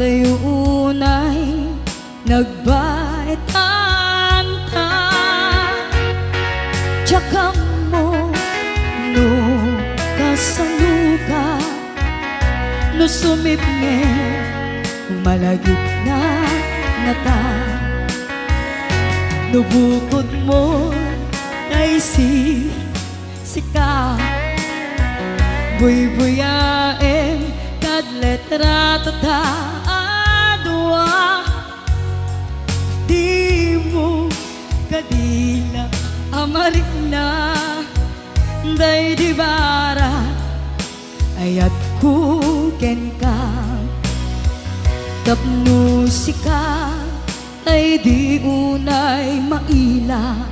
adayunay nagbaitan ta. Tsaka mo no kasaluka no sumipnge malagip na ngata. No bukod mo ay sika buy-buyain kad letrato ta adwa. Di mo kadila amarik na day di bara ayat kuken ka tapno sika ay di unay maila.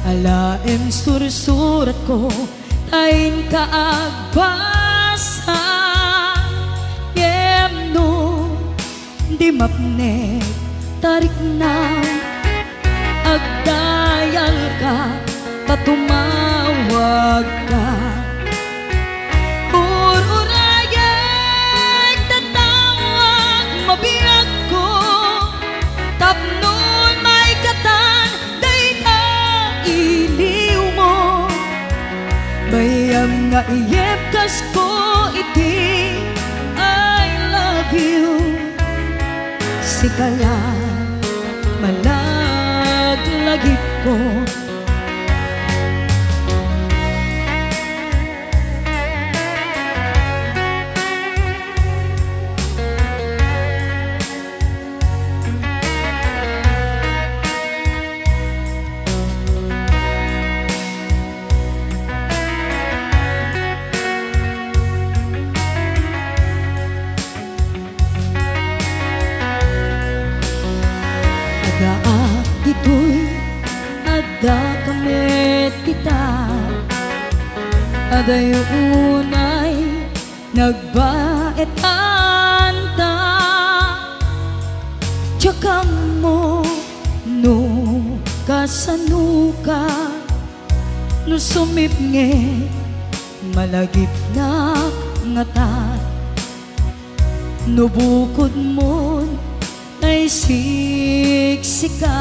Alaem sursurat ko tayin ka agbasa. Yemno di mapnek tarik na agdayal ka patumawag ka. Ururayag tatawag mabiyag ko tapnon may katan dayta iliw mo. Bayam nga iyepkas ko iti I love you. Sikala malaglagip ko. Ito'y ada kami kita adayunay nagbaitan ta. Tsaka mo no kasanuka no sumipnge malagip na ngata. No bukod mo ay siksika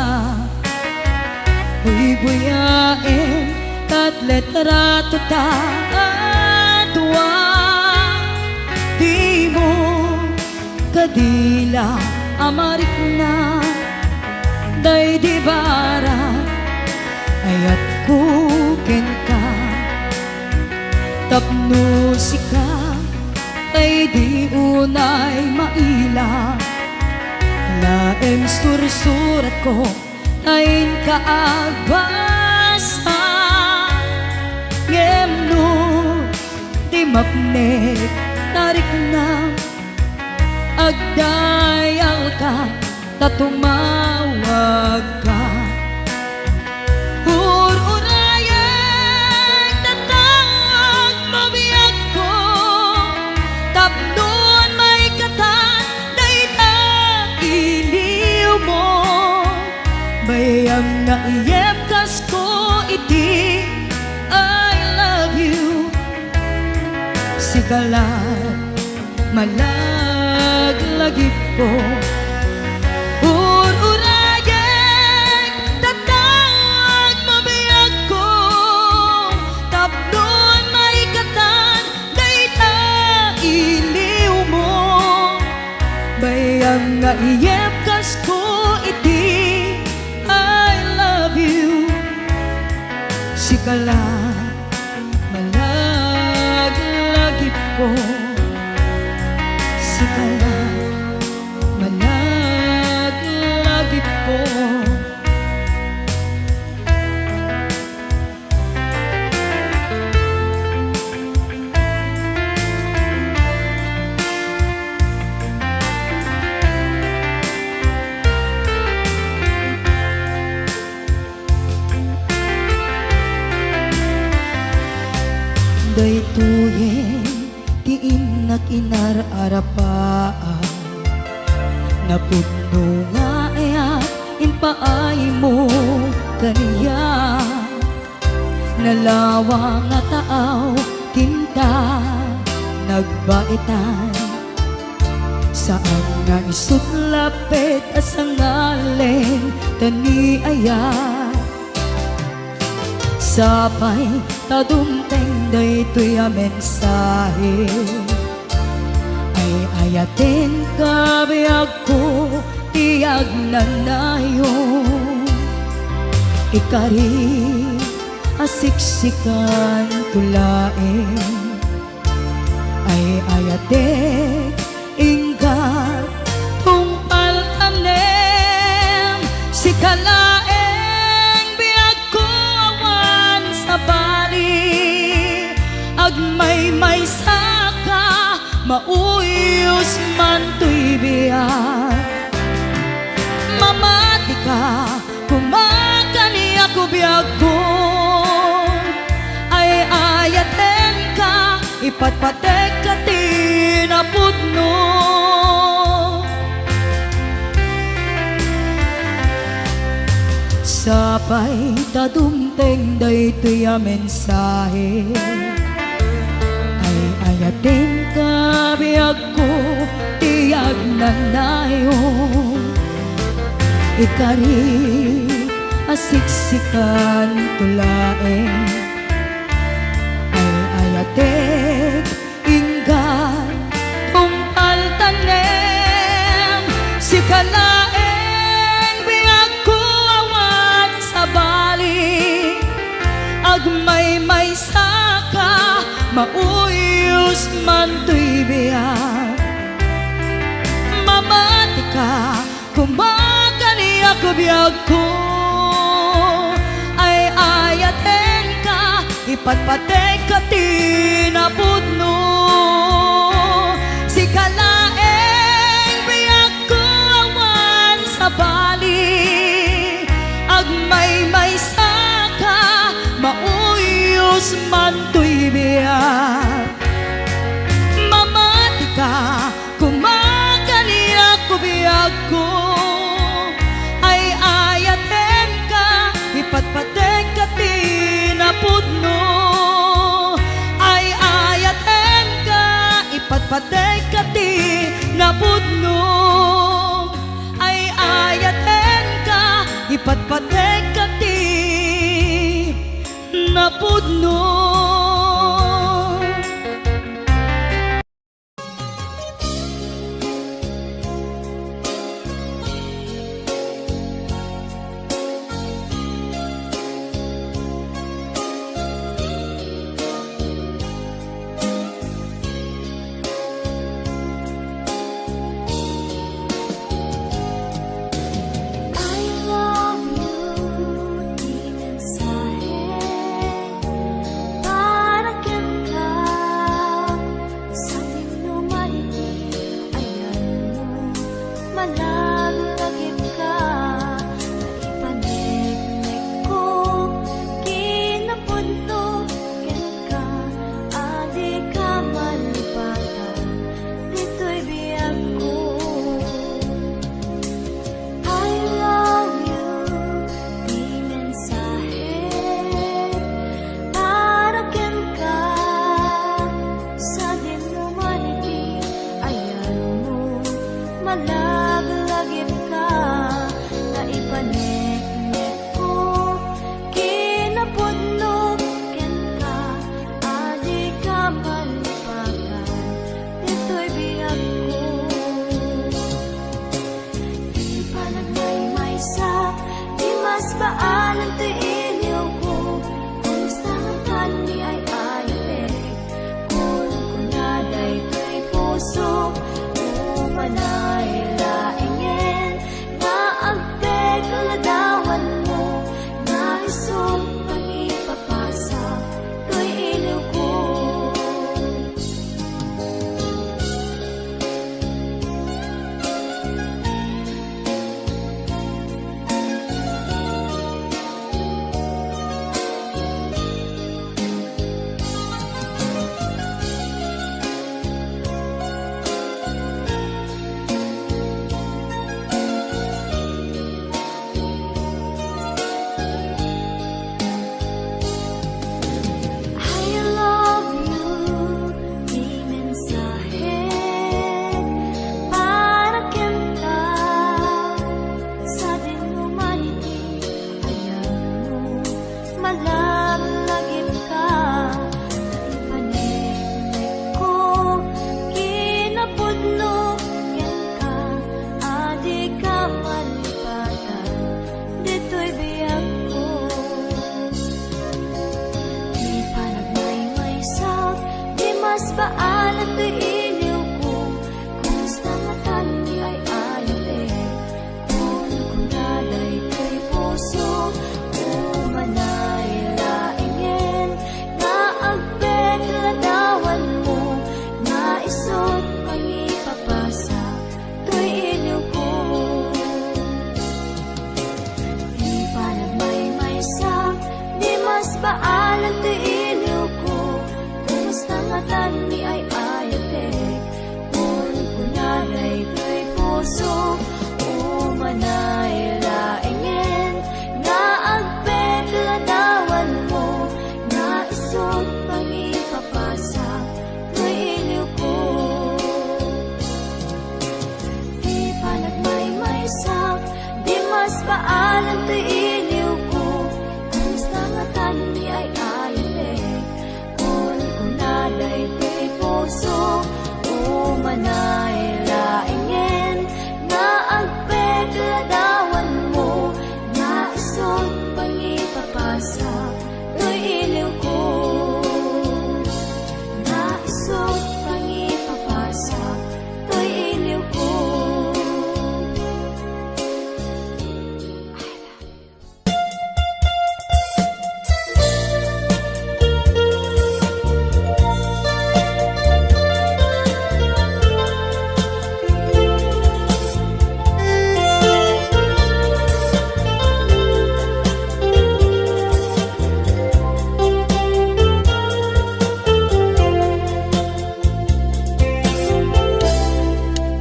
buy-buyain kat letrato ta adwa. Di mo kadila amarik na day di bara ayat kuken ka tapno sika ay di unay maila. Laeng sursurat ko tayin ka agbasa. Yemno di mapnek tarik na agdayal ka tatumawag ka. Ururayag tatawag mabiyag ko tapnon may katan dayta iliw mo. Bayam na iyepkas ko iti I love you. Sikala malaglagip ko. Ururayag tatawag mabiyag ko tapnon may katan dayta iliw mo. Bayam nga iyepkas ko iti I love you. Sikala malaglagip ko. Sikala malaglagip ko. Daytoyen tiin na kinararapaan napudno nga ayat inpaay mo kaniya nalawa nga taaw kinta nagbaitan Saan nga isut lapit asangaling taniaya sapay tadumteng daytoy a mensahe ay ayatin kabiyag ko tiyag nanayon ikari asiksikan tulain ay ayatin ingkat tungpal tanem si kalaeng biyag ko awan sa bali agmay saka mauyos man to'y biyag mamati ka kumakani ako biyag ko ay ayaten ka ipatpatek ka tinapudno sapay tadumteng daytoy a mensahe ay ayaten ka biyag ko tiyag nanayon ikari asiksikan tulaeng ay ayatek inggan tungpal tanem si kalaeng biyag ko awan sa bali agmay saka mauyos man to'y biyag mamati ka kumakani ako biyag ko ay ayaten ka ipatpatek ka tinapudno si kalaeng biyag ko awan sa bali agmay saka mauyos man to'y biyag mamati ka kumakani ako biyag ko ay ayaten ka ipatpatek ka tinapudno ay ayaten ka ipatpatek ka tinapudno ay ayaten ka ipatpatek ka tinapudno. I love you, di mensahe panay laingen nga agpegadawan mo nga isog pangipapasa to'y iliw ko nga isog pangipapasa to'y iliw ko.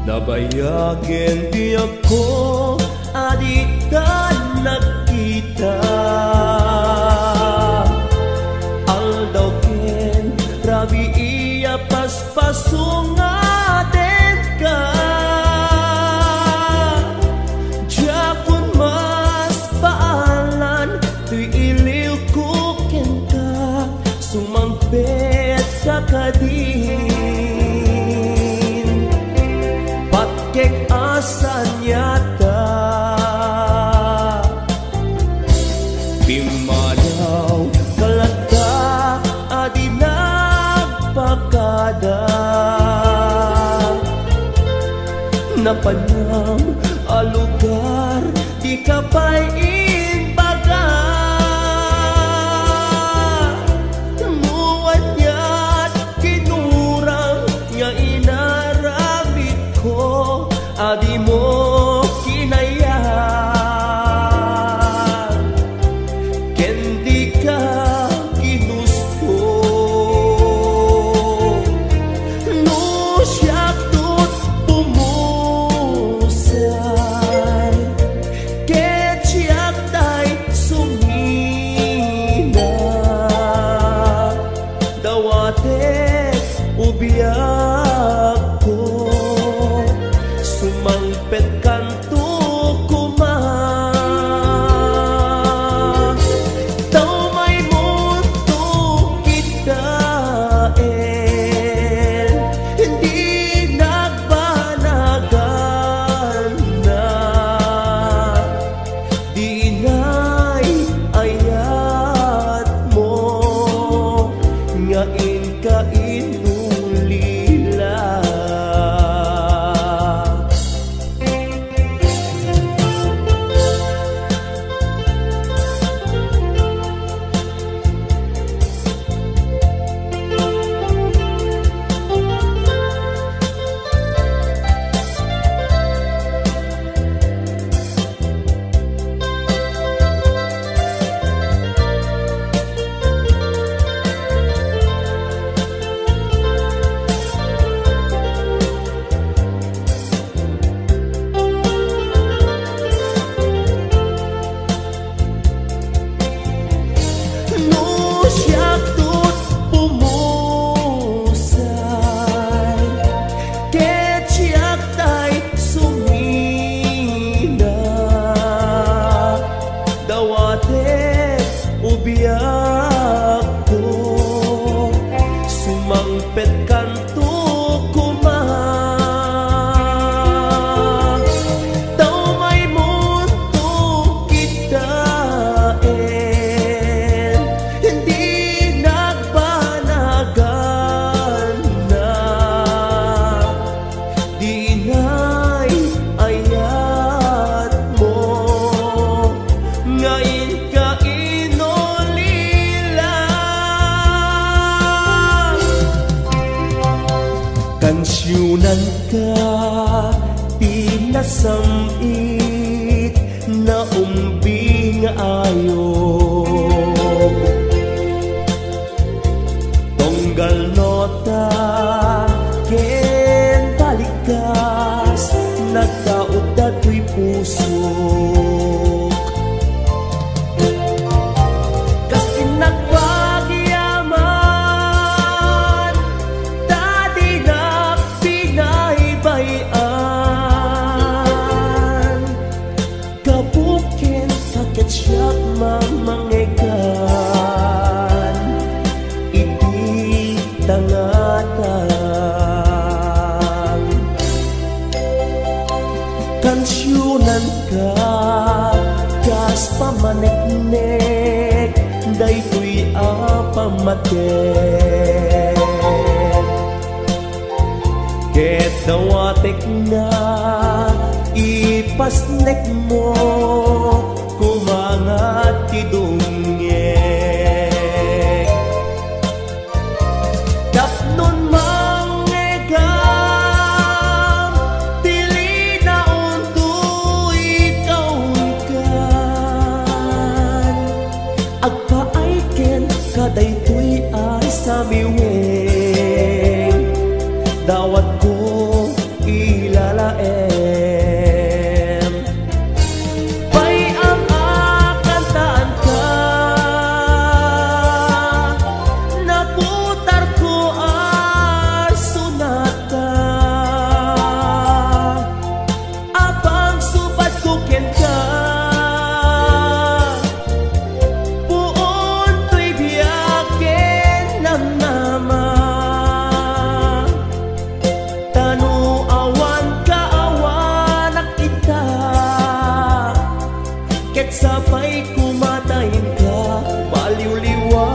Nabayagin di ako adita nagkita aldawken rabi iya paspasungaten ka Japon mas paalan tuy iliw ko kenta sumampet ka kadin kek asan yata Pimalaw kalata adi nagpakada Napanang alugar di kapay inbaga Nuwan niya't kinurang nga inaramit ko Adi mo kinayang Kendi ka ginusto No siyak tut pumusay Ket siyak tay sumina Dawatet ubiyak ko Sumangpet kanto kuma Tau may mundo kita Hindi nagbanagan na Di na'y ayat mo Ngain ka inulila Ubiyak ko Sumangpet kanto kuma Tau may mundo kita Hindi nagbanagan na Di na'y ayat mo Ngayon ka Kansyunan ka, pinasamit na umbing ayo Tonggal nota, ken balikas Nagkaudad ko'y pusok Kas pinagpagyaman Dadi na pinaybayan Kabukin kakit siya mamangega Kansyunan ka, kas pamaneknek, daytoy apamatek. Ket dawatek na ipasnek mo, kumangat tidungek. Tapnon mangegam, dili na untoy kaungkan. Agpaayken kadaytoy ay samiweng, dawat ko ilalaem. Pay ang akantaan ka, naputar ko ang sunata. Abang subat ko ken ka, puon to'y biyaken ng nama. Tanuawan ka awan ak ita, ket sabay kumatayin ka, baliw-liwa.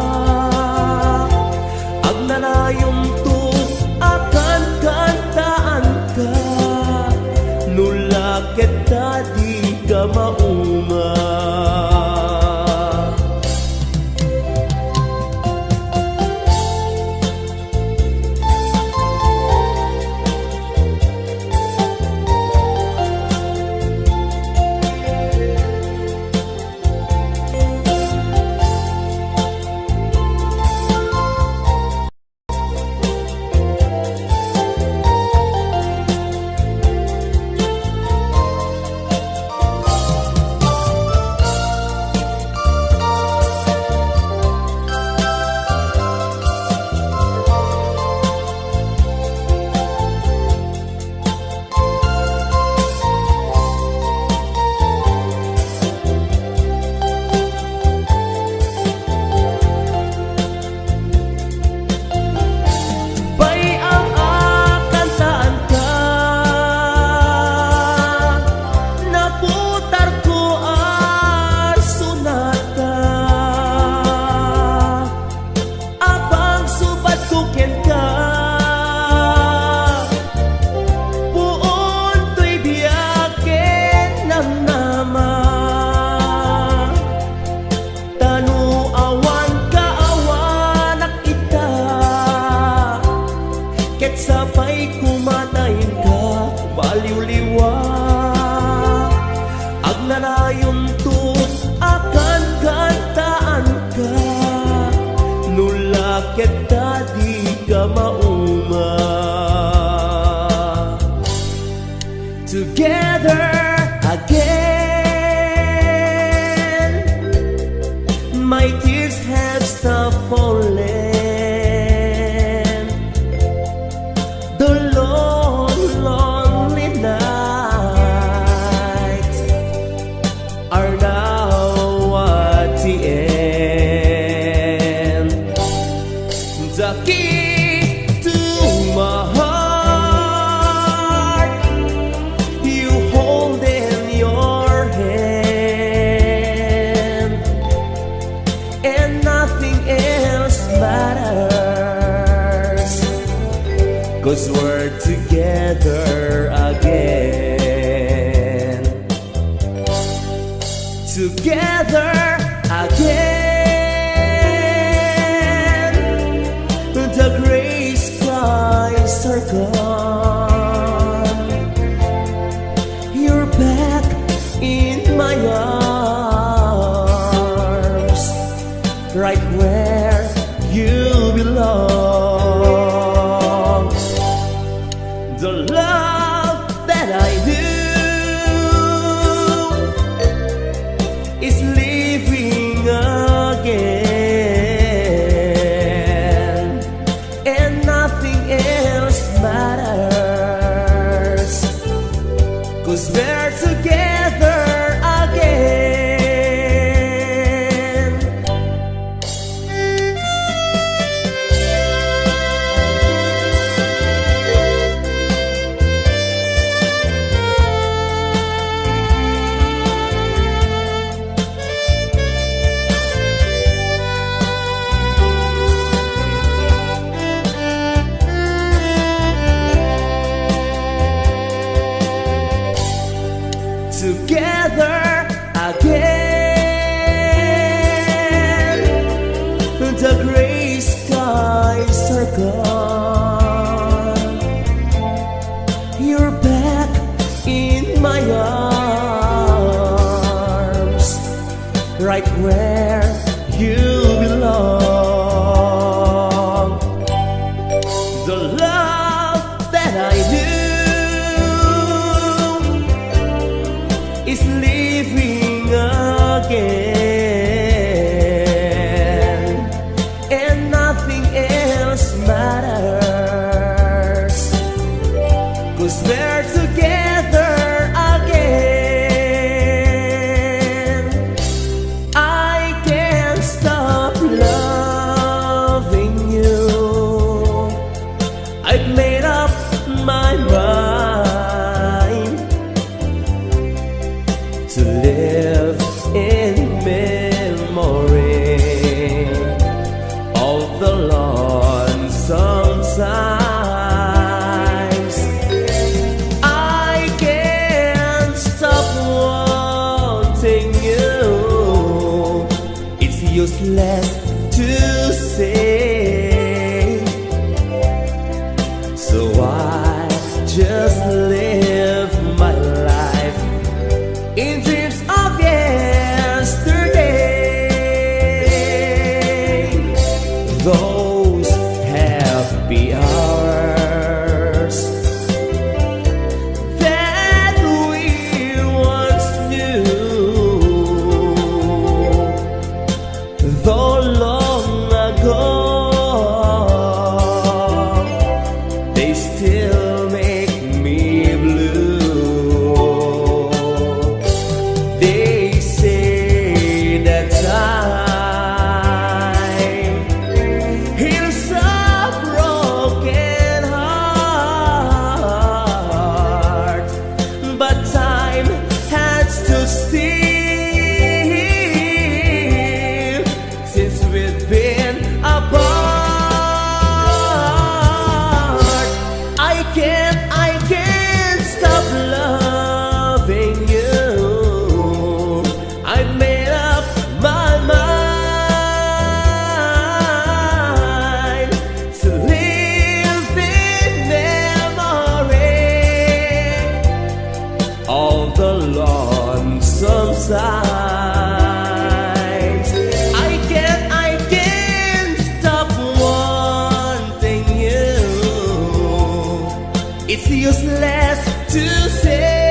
Ang nanayong to akan kantaan ka, nula ket di ka mauma. Sabay kumatayin ka, baliw-liwa. Agnanayon to akan kantaan ka, nula ket di ka mauma. Together again, my tears have stopped falling. The lonely nights are now at the end. The key to my heart, you hold in your hand, and nothing else matters, 'cause we're together again. Together again. The gray skies are gone. You're back in my arms, right where you belong. The love that I do is living again, and nothing else matters, 'cause we're together again. together again. The gray skies are gone. You're back in my arms, right where you belong. The love that I knew is living again, and nothing else matters, 'cause we're together again. I can't stop loving you. I've made up my mind to live in memory of the lonesome times. I can't stop wanting you. It's useless to say, so I just live my life in dreams of yesterday. Those happy hours that we once knew, though long ago, they still make me blue. They say that time heals a broken heart, but time has stood still since we've been apart. I can't stop loving you. I've made up my mind to live in memory of the lonesome times. I can't stop wanting you. It's useless to say,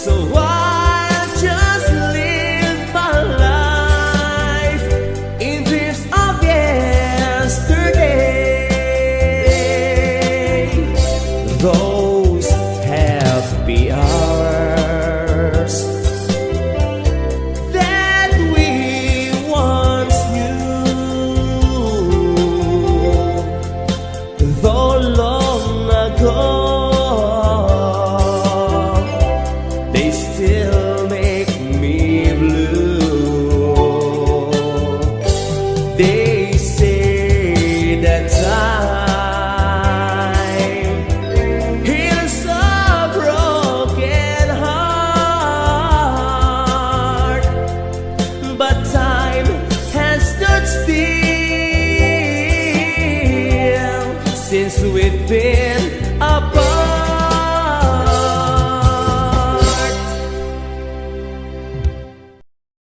so I'll just live my life in dreams of yesterday. Those happy hours that we once knew, though long ago, they still make me blue. They say that time heals a broken heart, but time has stood still since we've been